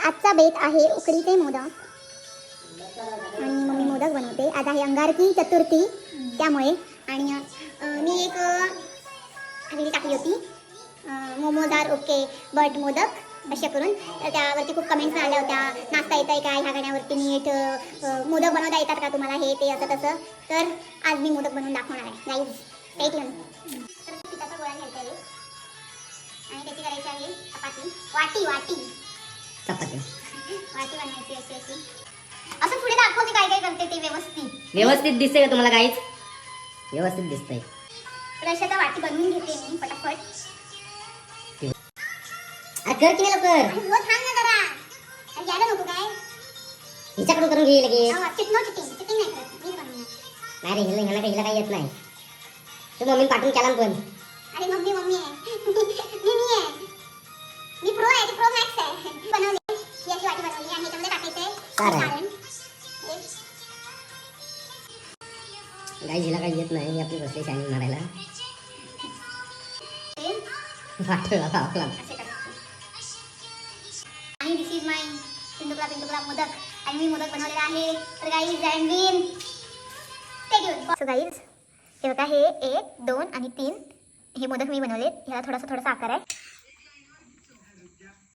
आजचा बेत आहे उकडीचे मोदक आणि मम्मी मोदक बनवते. आज आहे अंगारकी चतुर्थी त्यामुळे. आणि मी एक रील टाकली होती, momos are okay but modak अशा करून. तर त्यावरती खूप कमेंट्स आल्या होत्या, नाचता येत आहे का ह्या गाण्यावरती, नीट मोदक बनवता येतात का तुम्हाला, हे ते असं तसं. तर आज मी मोदक बनवून दाखवणार आहे गाईज, स्टे ट्यून. तर पिठाचा गोळा घ्यायचा आहे आणि त्याची करायची आहे चपाती. वाटी चपाती वाटी बनवायची अशी अशी. असं पुढे दाखवते काय काय करते ते व्यवस्थित दिसते का तुम्हाला गाईज? व्यवस्थित दिसतंय. तर अशा त्या वाटी बनवून घेते मी पटापट. कर की लवकर, थांब ना जरा, यायला नको काय हिच्याकडून करून घे लगेच. चिटिंग नाही करत मी बनवणार. नाही रे, हिला काही येत नाही. तू मम्मी पाठवून केला पण. अरे मम्मी आहे मी आहे, मी प्रो आहे, प्रो मॅक्स आहे. बनवली ही अशी वाटी बनवली आणि ह्याच्यामध्ये टाकायचंय सारण. गाईज हिला काही येत नाही, आपली बसली शायनिंग मारायला. वाटलं आणि दिस इज माय पिंटुकला मोदक आणि मी मोदक बनवलेला आहे. तर guys and win stay tune. So guys हे बघा, हे 1 2 आणि 3 हे मोदक मी बनवले. ह्याला थोडासा आकार आहे.